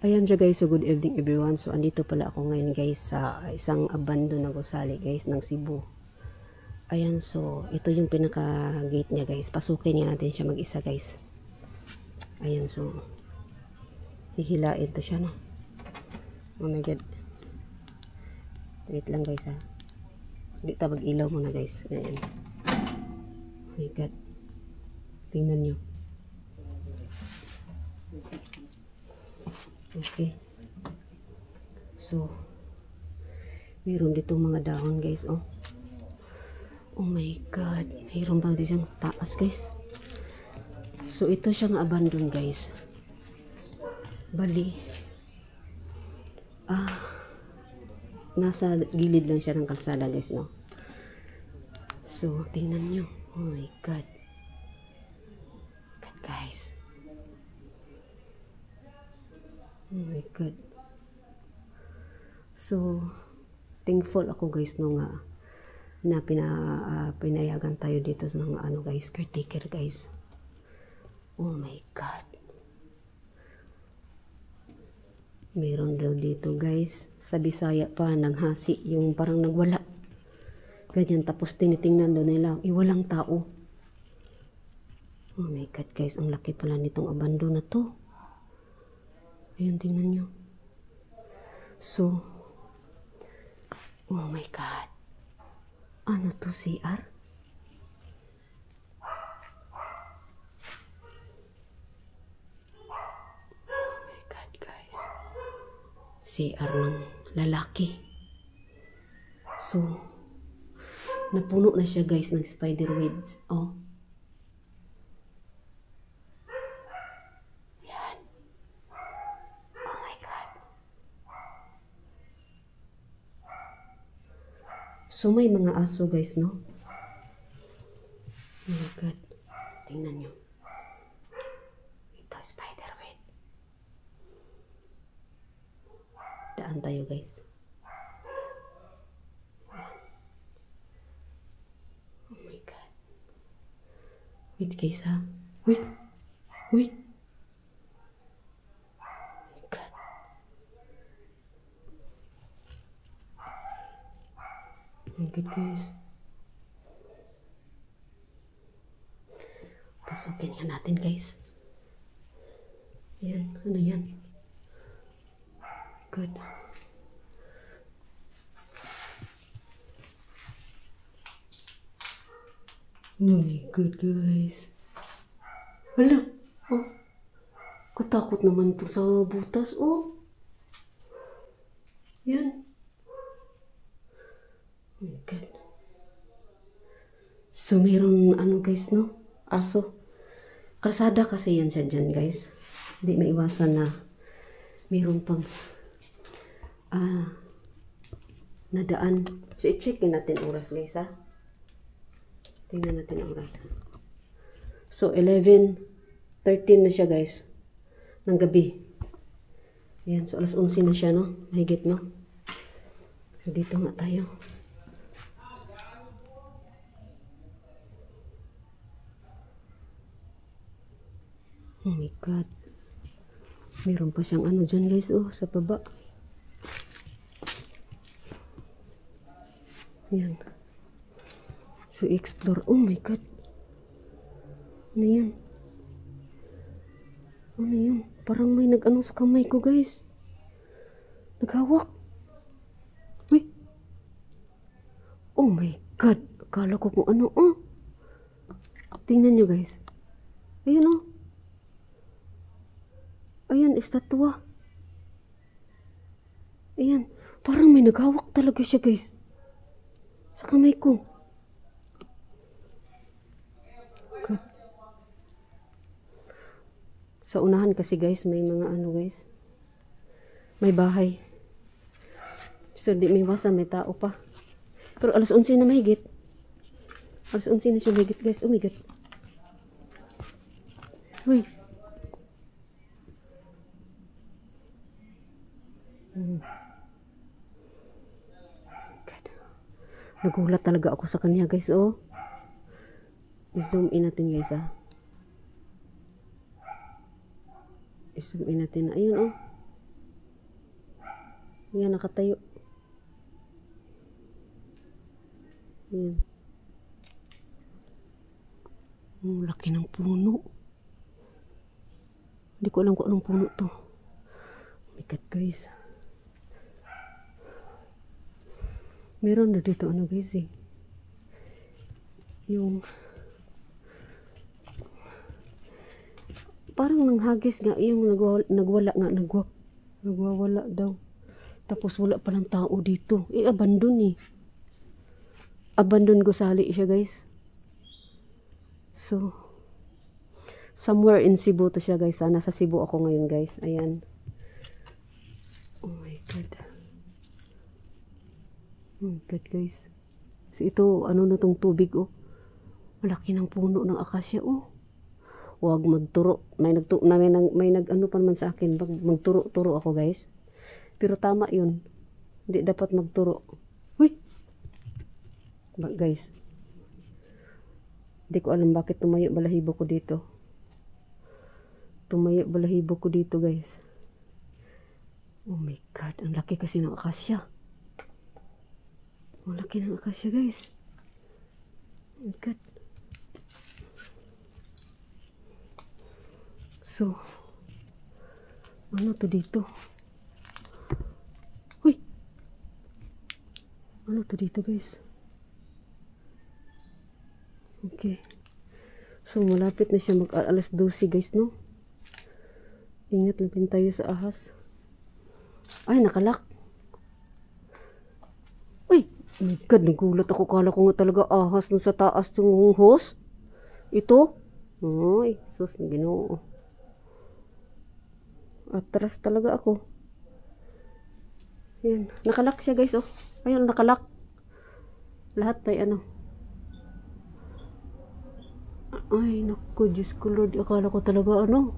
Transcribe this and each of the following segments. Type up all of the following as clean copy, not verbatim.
Ayan siya guys, so good evening everyone. So andito pala ako ngayon guys sa isang abandoned na gusali guys ng Cebu. Ayan, so ito yung pinaka gate niya guys. Pasukin niya natin siya mag-isa guys. Ayan, so hihilain to siya, no. Oh my god. Wait lang guys ha. Hindi ta mag-ilaw muna guys. Ayan. Oh my god. Tingnan nyo. Okay. So, mayroon ditong mga dahon guys, oh. Oh my god. Mayroon bang di siyang taas guys. So, ito siyang abandon guys. Bali. Nasa gilid lang siya ng kalsada guys, no. So, tingnan nyo. Oh my god. God guys. Oh my god. So, thankful ako guys no nga na pinayagan tayo dito ng ano guys, caretaker guys. Oh my god. Meron daw dito guys, sa Bisaya pa, naghasi, yung parang nagwala. Ganyan, tapos tinitingnan daw nila, walang tao. Oh my god guys, ang laki pala nitong abandon na to. Ayan, tingnan nyo. So, oh my god. Ano to, CR? Oh my god, guys. CR ng lalaki. So, napuno na siya guys ng spider webs. Oh. So, may mga aso guys, no? Oh my god. Tingnan nyo. Ito, spider web. Daan tayo guys. Oh my god. Wait guys ha. Wait. Wait. Oh my god guys. Pasukin nga natin guys. Yan, ano yan? Good. Oh my god guys. Hala. Oh. Katakot naman po sa butas. Oh. Yan. Oh my god. So, mayroong ano guys, no? Aso. Kalsada kasi yan siya dyan guys. Hindi maiwasan na mayroon pang nadaan. So, i-check natin oras guys ha. Tingnan natin oras. So, 11:13 na siya guys. Ng gabi. Ayan. So, alas 11 na siya, no? Mahigit, no? So, dito nga tayo. Oh my god. Meron pa siyang ano dyan guys, oh, sa baba. Yan. So, explore. Oh my god. Ano yan? Ano yan? Parang may nag-ano sa kamay ko guys. Naghawak. Uy. Oh my god. Akala ko kung ano. Oh. Tingnan nyo guys. Ayun oh. Ayan, estatwa. Ayan. Parang may naghawak talaga siya guys. Sa kamay ko. God. Sa unahan kasi guys, may mga ano guys. May bahay. So, di may wasan, may tao pa. Pero alas 11 na mahigit. Alas 11 na siya mahigit guys. Oh my god. Uy. God. Nagulat talaga ako sa kanya guys, oh. I-zoom in natin guys, ah. I-zoom in natin. Ayun, oh. Ayan, nakatayo. Ayan. Laki ng puno. Hindi ko alam kung anong puno to. Oh my God, guys. Meron na dito ano guys eh. Yung parang nanghagis nga yung nagwawala daw. Tapos wala palang tao dito. Abandon eh. Abandon gusali siya guys. So somewhere in Cebu to siya guys. Nasa Cebu ako ngayon guys. Ayan. Oh my God. Oh my God guys. So ito ano na tong tubig oh. Malaki ng puno ng akasya oh. Huwag magturo. May nag ano pa naman sa akin. Magturo-turo ako guys. Pero tama yun. Hindi dapat magturo. Uy! Guys. Hindi ko alam bakit tumayo balahibo ko dito. Tumayo balahibo ko dito guys. Oh my God. Ang laki kasi ng akasya. Ang laki ng akasya guys. Oh my God. So, ano to dito? Uy! Ano to dito guys? Okay. So, malapit na siya alas 12 guys, no? Ingat lang tayo sa ahas. Ay, nakalak. Uy! Oh my God, nagulat ako. Kala ko nga talaga ahas no sa taas ng hose. Ito? Ay, sus, Ginoo. Atras talaga ako. Yan. Nakalak siya guys, oh. Ayun, nakalak. Lahat ay ano. Ay, naku, Diyos ko Lord. Akala ko talaga ano.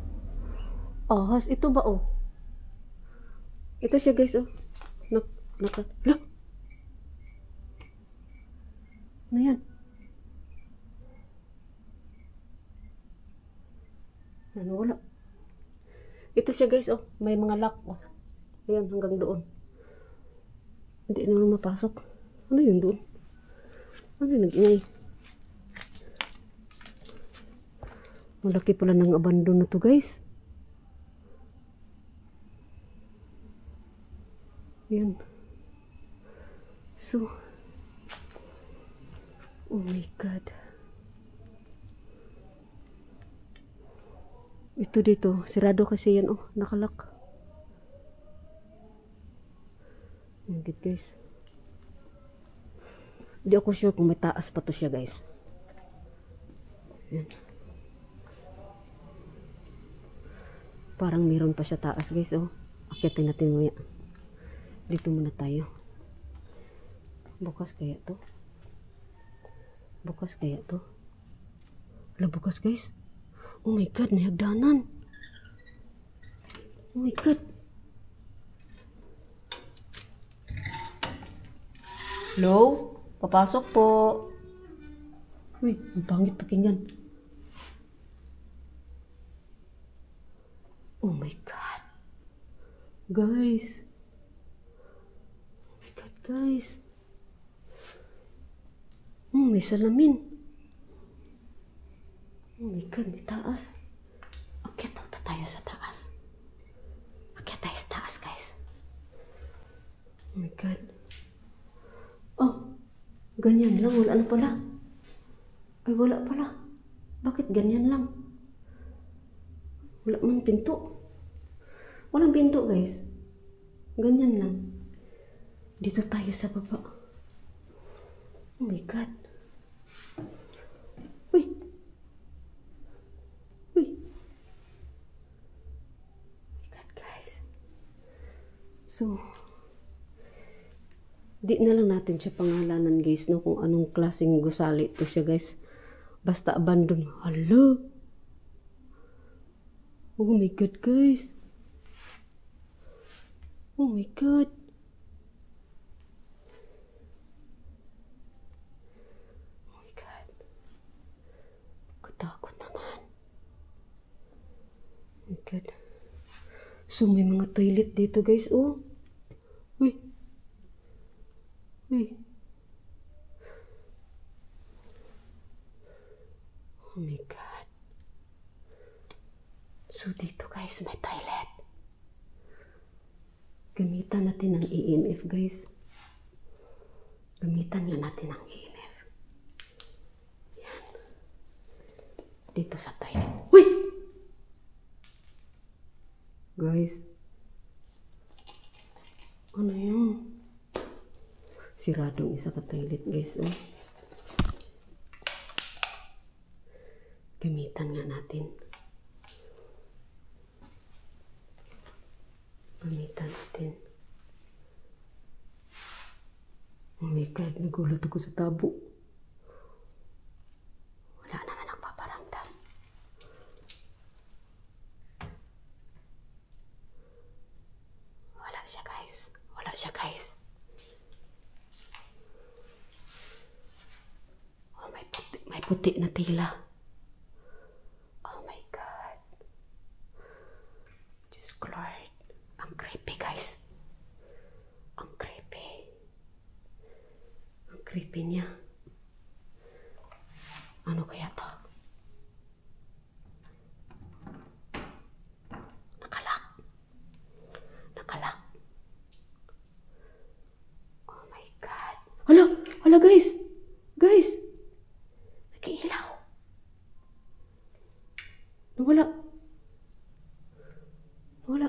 Ahas, ito ba, oh? Ito siya guys, oh. Nakalak. Ano yan? Ano, wala. Ito siya guys, oh. May mga lock, oh. Ayan, hanggang doon. Hindi naman mapasok. Ano yun doon? Ano yung nag-ingay? Malaki pala ng abandon na to guys. Ayan. So, oh my God. Ito dito, sirado kasi yan, oh, nakalak. Good guys. Hindi ako sure kung may taas pa to siya guys. Yan. Parang meron pa siya taas guys, oh. Akitin natin muna. Dito muna tayo. Bukas kaya to? Bukas kaya to? Wala bukas guys. Oh my God, may hagdanan. Oh my God. Hello? Papasok po. Uy, ang pangit pa kinyan. Oh my God. Guys. Oh my God, guys. May salamin. Oh my God, may taas. Akyat tayo sa taas. Akyat tayo sa taas, guys. Oh my God. Oh, ganyan lang. Wala na pala. Ay, wala pala. Bakit ganyan lang? Wala man pinto. Walang pinto, guys. Ganyan lang. Dito tayo sa baba. Oh my God. Uy. Uy. Oh my God, guys. So, di na lang natin siya pangalanan, guys, no? Kung anong klaseng gusali to siya, guys. Basta abandon. Hala. Oh my God, guys. Oh my God. Oh my God. Katakot naman. Oh my God. So, may mga toilet dito, guys, oh. Uy. Oh my God. So dito guys, may toilet. Gamitan natin ng EMF guys. Gamitan nga natin ng EMF. Yan. Dito sa toilet. Uy! Guys. Ano yun? Siradong isa ka toilet guys. Oh. Gamitan nga natin. Gamitan natin. Oh my God, nagulat ako sa tabo. Wala naman ang paparamdam. Wala siya guys. Wala siya guys. Oh, may puti na tila. Oh my God. Diyos ko Lord. Ang creepy guys. Ang creepy. Ang creepy niya. Ano kaya to? Nakalak. Nakalak. Oh my God. Hala! Hala guys! Guys! Nag-iilaw. Nawala. Nawala.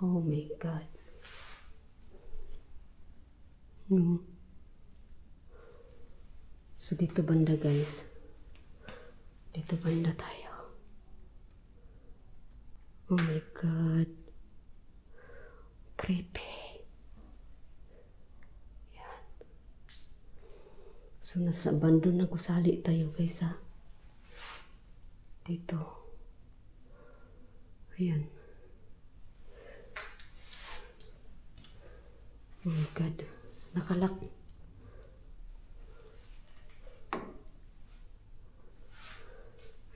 Oh my God. So dito banda guys. Dito banda tayo. Oh my God. Creepy. Yan. So nasa bando na gusali tayo guys ha. Dito. Ayan. Oh my God. Nakalak.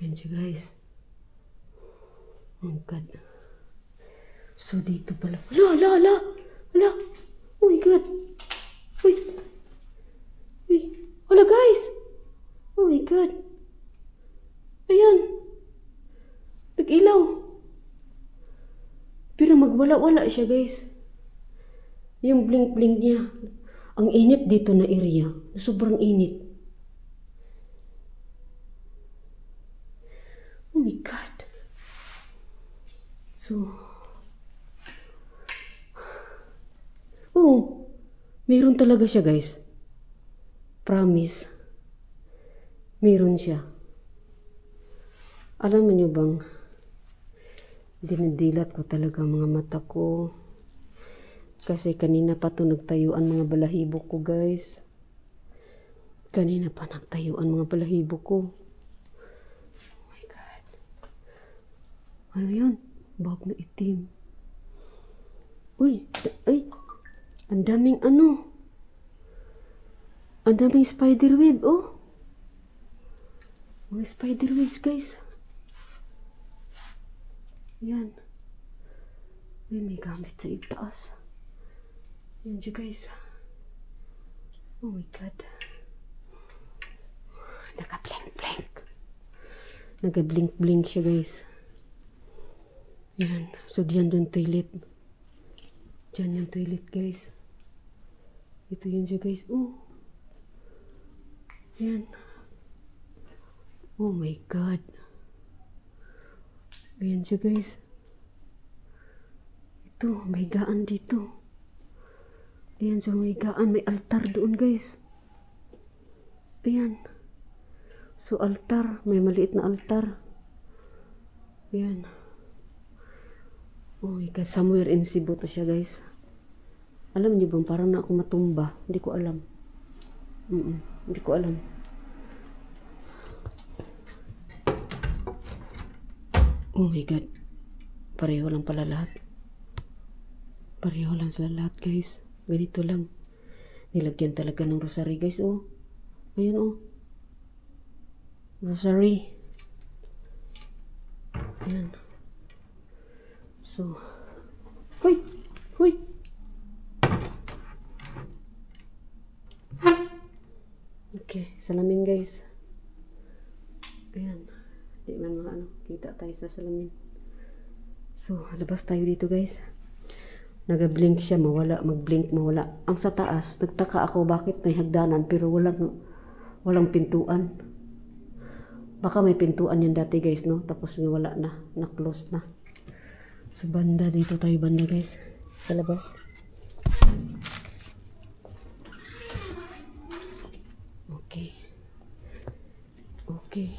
Ayan siya guys. Oh my God. So dito pala. Hala, hala, hala. Hala. Oh my God. Uy. Uy. Hala guys. Oh my God. Ayan. Nag-ilaw. Pero magwala-wala siya guys. Yung blink-blink niya. Ang init dito na area. Sobrang init. Oh my God. So. Oh. Meron talaga siya guys. Promise. Meron siya. Alam mo niyo bang. Dinidilat ko talaga mga mata ko. Kasi kanina pa to nagtayuan mga balahibo ko guys. Kanina pa nagtayuan mga balahibo ko. Oh my God. Ano yun? Bag na itim. Uy. Ay. Ang daming ano. Ang daming spider web oh. Mga spider webs guys. Yan. May gamit sa itaas. Yan siya guys. Oh my God. Naka-blink-blink. Naka-blink-blink siya guys. Yan. So diyan yung toilet. Diyan yung toilet guys. Ito yun siya guys. Oh. Yan. Oh my God. Ayan siya guys. Ito. May gaan dito. Ayan, so may gaan, may altar doon guys. Ayan. So altar, may maliit na altar. Ayan. Oh my God, somewhere in Cebu to siya guys. Alam niyo bang parang na ako matumba? Hindi ko alam. Hindi ko alam. Oh my God. Pareho lang pala lahat. Pareho lang sila lahat guys. Ganito lang. Nilagyan talaga ng rosary guys oh. Ayun oh. Rosary. Ayan. So. Hoy! Hoy! Okay, salamin guys. Ayan. Di man mga ano, kita tayo sa salamin. So, labas tayo dito guys. Nag-blink siya, mawala, mag-blink, mawala. Ang sa taas, nagtaka ako bakit may hagdanan pero walang pintuan. Baka may pintuan yan dati guys, no? Tapos wala na, na-close na. So, banda, dito tayo banda guys. Sa labas. Okay. Okay.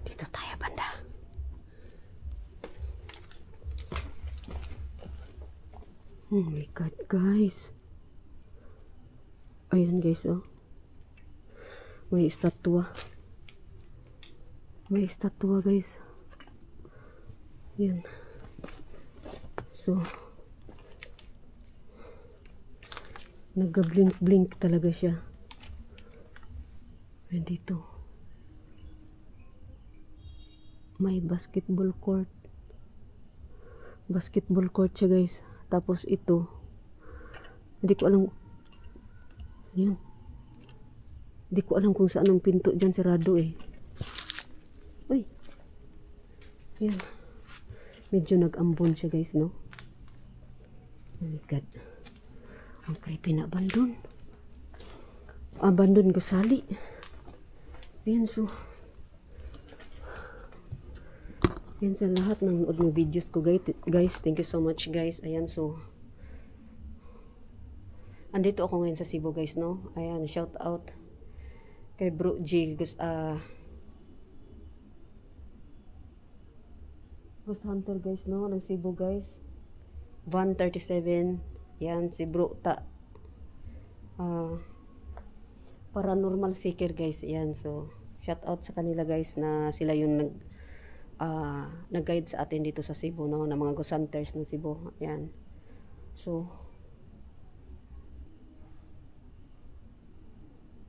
Dito tayo banda. Oh my God, guys. Ayan guys, oh. May estatwa. May estatwa guys. Yan. So, nag-blink-blink talaga siya. Ayan dito. May basketball court. Basketball court siya guys. Tapos ito. Hindi ko alam. Yan. Hindi ko alam kung saan ang pinto dyan, sarado eh. Uy. Yan. Medyo nag-ambon siya guys, no? Oh my God. Ang creepy na abandon. Abandon gusali. Yan so. Yan sa lahat ng nood ng videos ko guys. Thank you so much guys. Ayan so. Andito ako ngayon sa Cebu guys, no? Ayan, shout out kay Bro G. Ghost Hunter guys, no? Ng Cebu guys. 137. Yan, si Bro Ta. Paranormal Seeker guys. Yan, so shout out sa kanila guys na sila yung nag-guide sa atin dito sa Cebu, no? Na mga Ghost Hunters ng Cebu. Yan. So,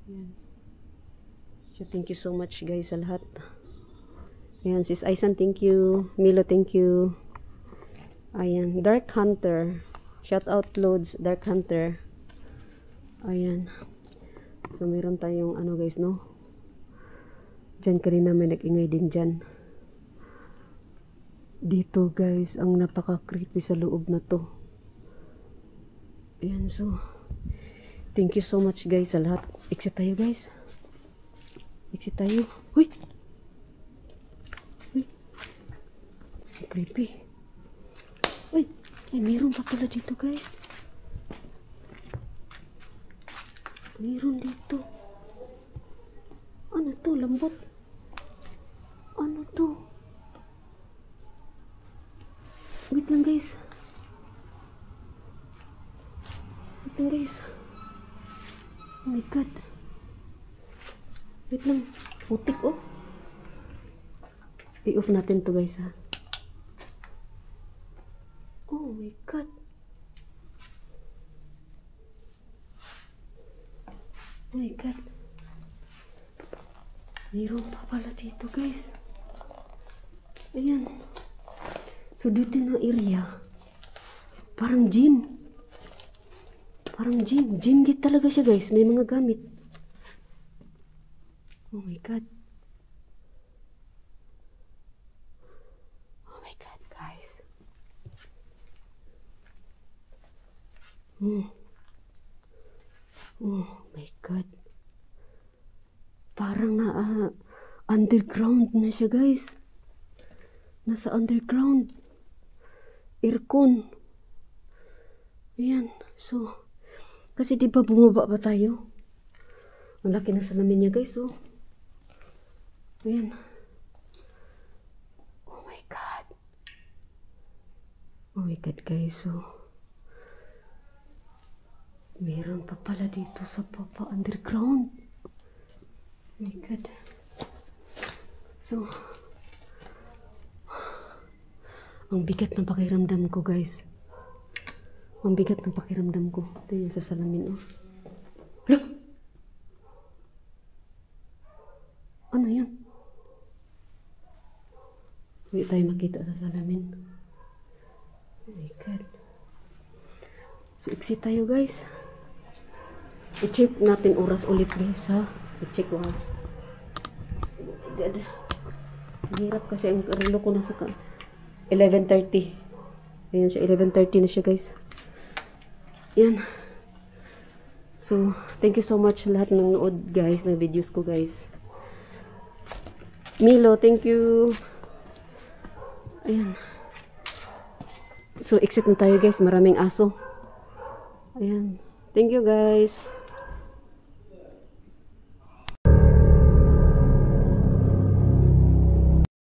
yan. So, thank you so much guys sa lahat. Ayan, sis Aisan, thank you. Milo, thank you. Ayan, Dark Hunter. Shout out loads, Dark Hunter. Ayan. So, meron tayong ano guys, no? Diyan ka rin namin nag-ingay din dyan. Dito guys, ang napaka-creepy sa loob na to. Ayan, so. Thank you so much guys sa lahat. Exit tayo guys. Exit tayo. Uy! Uy! Creepy. Uy! Ay, meron pa pala dito guys. Meron dito. Ano to? Lambot. Ano to? Wait lang guys. Wait lang guys. Oh my God. Wait lang. Putik oh. I-off natin to guys ha. Oh my God. Oh my God. Mayroon pa pala dito guys. Ayan. So dito na area. Parang gym. Parang gym. Gym git talaga siya guys. May mga gamit. Oh my God. Oh my God guys. Oh my God. Parang underground na siya guys. Nasa underground. Aircon. Ayan. So, kasi di ba bumaba pa tayo? Ang laki na salamin niya guys, oh. Ayan. Oh my God. Oh my God guys, oh. Meron pa pala dito sa papa underground. Oh my God. So, ang bigat ng pakiramdam ko guys. Ang bigat ng pakiramdam ko. Ito yung sa salamin, oh. Hala! Ano yun? Hindi tayo makita sa salamin. Oh my God. So, exit tayo guys. I-check natin oras ulit guys ha. I-check ko ha. God. Hirap kasi ang relo ko nasa 11:30. Ayan siya, 11:30 na siya guys. Yan. So, thank you so much lahat ng nood guys, ng videos ko guys. Milo, thank you. Ayan. So, exit na tayo guys. Maraming aso. Ayan. Thank you guys.